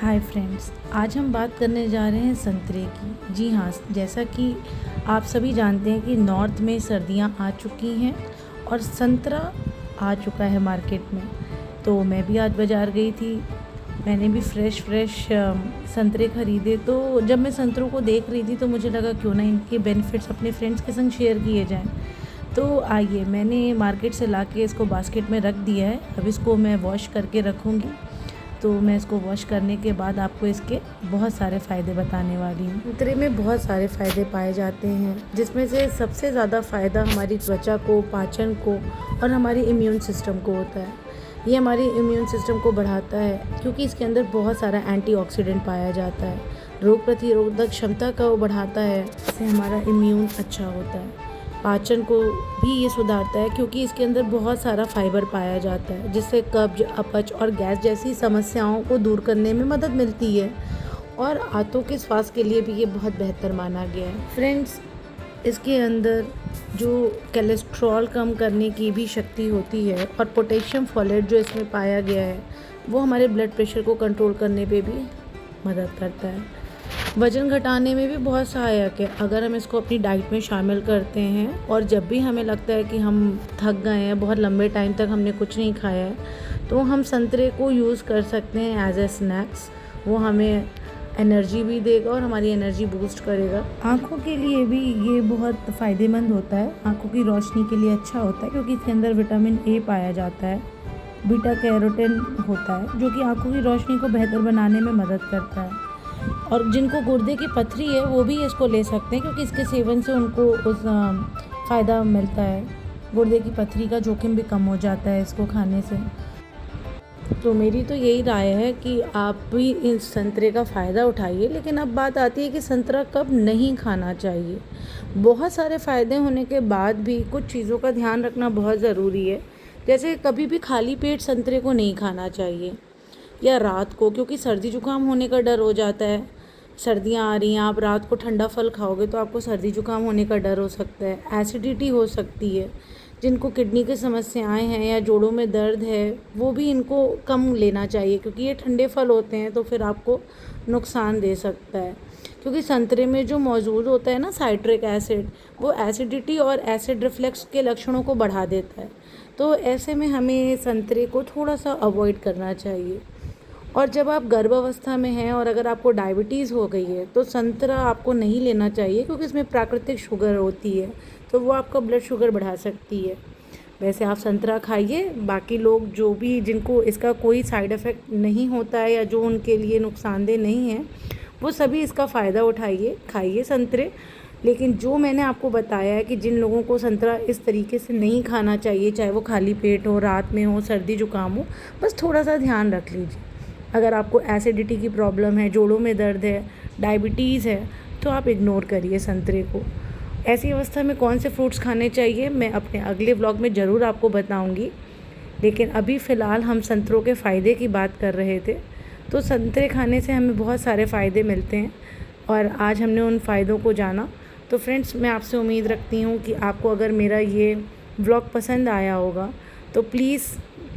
Hi friends, आज हम बात करने जा रहे हैं संतरे की। जी हाँ, जैसा कि आप सभी जानते हैं कि नॉर्थ में सर्दियां आ चुकी हैं और संतरा आ चुका है मार्केट में। तो मैं भी आज बाज़ार गई थी, मैंने भी फ्रेश संतरे ख़रीदे। तो जब मैं संतरों को देख रही थी तो मुझे लगा क्यों ना इनके बेनिफिट्स अपने फ्रेंड्स के संग शेयर किए जाएँ। तो आइए, मैंने मार्केट से लाके इसको बास्केट में रख दिया है। अब इसको मैं वॉश करके रखूँगी। तो मैं इसको वॉश करने के बाद आपको इसके बहुत सारे फ़ायदे बताने वाली हूँ। संतरे में बहुत सारे फ़ायदे पाए जाते हैं, जिसमें से सबसे ज़्यादा फ़ायदा हमारी त्वचा को, पाचन को और हमारी इम्यून सिस्टम को होता है। ये हमारी इम्यून सिस्टम को बढ़ाता है क्योंकि इसके अंदर बहुत सारा एंटीऑक्सीडेंट पाया जाता है। रोग प्रतिरोधक क्षमता का वो बढ़ाता है, इससे हमारा इम्यून अच्छा होता है। पाचन को भी ये सुधारता है क्योंकि इसके अंदर बहुत सारा फाइबर पाया जाता है, जिससे कब्ज, अपच और गैस जैसी समस्याओं को दूर करने में मदद मिलती है। और आंतों के स्वास्थ्य के लिए भी ये बहुत बेहतर माना गया है। फ्रेंड्स, इसके अंदर जो कोलेस्ट्रॉल कम करने की भी शक्ति होती है और पोटेशियम फोलेट जो इसमें पाया गया है, वो हमारे ब्लड प्रेशर को कंट्रोल करने पे भी मदद करता है। वज़न घटाने में भी बहुत सहायक है अगर हम इसको अपनी डाइट में शामिल करते हैं। और जब भी हमें लगता है कि हम थक गए हैं, बहुत लंबे टाइम तक हमने कुछ नहीं खाया है, तो हम संतरे को यूज़ कर सकते हैं एज ए स्नैक्स। वो हमें एनर्जी भी देगा और हमारी एनर्जी बूस्ट करेगा। आँखों के लिए भी ये बहुत फ़ायदेमंद होता है, आँखों की रोशनी के लिए अच्छा होता है क्योंकि इसके अंदर विटामिन ए पाया जाता है, बीटा कैरोटीन होता है जो कि आँखों की रोशनी को बेहतर बनाने में मदद करता है। और जिनको गुर्दे की पथरी है वो भी इसको ले सकते हैं क्योंकि इसके सेवन से उनको उस फ़ायदा मिलता है। गुर्दे की पथरी का जोखिम भी कम हो जाता है इसको खाने से। तो मेरी तो यही राय है कि आप भी इस संतरे का फ़ायदा उठाइए। लेकिन अब बात आती है कि संतरा कब नहीं खाना चाहिए। बहुत सारे फ़ायदे होने के बाद भी कुछ चीज़ों का ध्यान रखना बहुत ज़रूरी है। जैसे कभी भी खाली पेट संतरे को नहीं खाना चाहिए, या रात को, क्योंकि सर्दी जुकाम होने का डर हो जाता है। सर्दियाँ आ रही हैं, आप रात को ठंडा फल खाओगे तो आपको सर्दी जुकाम होने का डर हो सकता है, एसिडिटी हो सकती है। जिनको किडनी की समस्याएं हैं या जोड़ों में दर्द है, वो भी इनको कम लेना चाहिए क्योंकि ये ठंडे फल होते हैं तो फिर आपको नुकसान दे सकता है। क्योंकि संतरे में जो मौजूद होता है ना साइट्रिक एसिड, वो एसिडिटी और एसिड रिफ्लक्स के लक्षणों को बढ़ा देता है। तो ऐसे में हमें संतरे को थोड़ा सा अवॉइड करना चाहिए। और जब आप गर्भावस्था में हैं और अगर आपको डायबिटीज़ हो गई है तो संतरा आपको नहीं लेना चाहिए क्योंकि इसमें प्राकृतिक शुगर होती है, तो वो आपका ब्लड शुगर बढ़ा सकती है। वैसे आप संतरा खाइए, बाकी लोग जो भी जिनको इसका कोई साइड इफ़ेक्ट नहीं होता है या जो उनके लिए नुकसानदेह नहीं है, वो सभी इसका फ़ायदा उठाइए, खाइए संतरे। लेकिन जो मैंने आपको बताया है कि जिन लोगों को संतरा इस तरीके से नहीं खाना चाहिए, चाहे वो खाली पेट हो, रात में हो, सर्दी जुकाम हो, बस थोड़ा सा ध्यान रख लीजिए। अगर आपको एसिडिटी की प्रॉब्लम है, जोड़ों में दर्द है, डायबिटीज़ है, तो आप इग्नोर करिए संतरे को। ऐसी अवस्था में कौन से फ्रूट्स खाने चाहिए मैं अपने अगले व्लॉग में ज़रूर आपको बताऊंगी। लेकिन अभी फ़िलहाल हम संतरों के फ़ायदे की बात कर रहे थे। तो संतरे खाने से हमें बहुत सारे फ़ायदे मिलते हैं और आज हमने उन फ़ायदों को जाना। तो फ्रेंड्स, मैं आपसे उम्मीद रखती हूँ कि आपको अगर मेरा ये व्लॉग पसंद आया होगा तो प्लीज़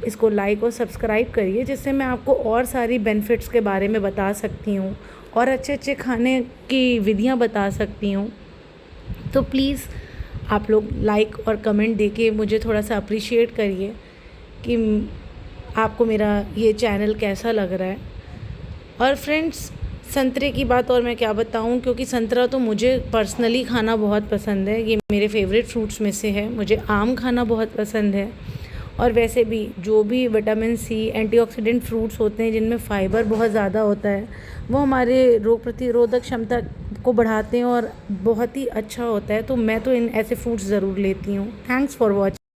इसको लाइक और सब्सक्राइब करिए, जिससे मैं आपको और सारी बेनिफिट्स के बारे में बता सकती हूँ और अच्छे अच्छे खाने की विधियाँ बता सकती हूँ। तो प्लीज़ आप लोग लाइक और कमेंट देके मुझे थोड़ा सा अप्रिशिएट करिए कि आपको मेरा ये चैनल कैसा लग रहा है। और फ्रेंड्स, संतरे की बात और मैं क्या बताऊं, क्योंकि संतरा तो मुझे पर्सनली खाना बहुत पसंद है, ये मेरे फेवरेट फ्रूट्स में से है। मुझे आम खाना बहुत पसंद है। और वैसे भी जो भी विटामिन सी, एंटीऑक्सीडेंट फ्रूट्स होते हैं जिनमें फ़ाइबर बहुत ज़्यादा होता है, वो हमारे रोग प्रतिरोधक क्षमता को बढ़ाते हैं और बहुत ही अच्छा होता है। तो मैं तो इन ऐसे फ्रूट्स ज़रूर लेती हूँ। Thanks for watching.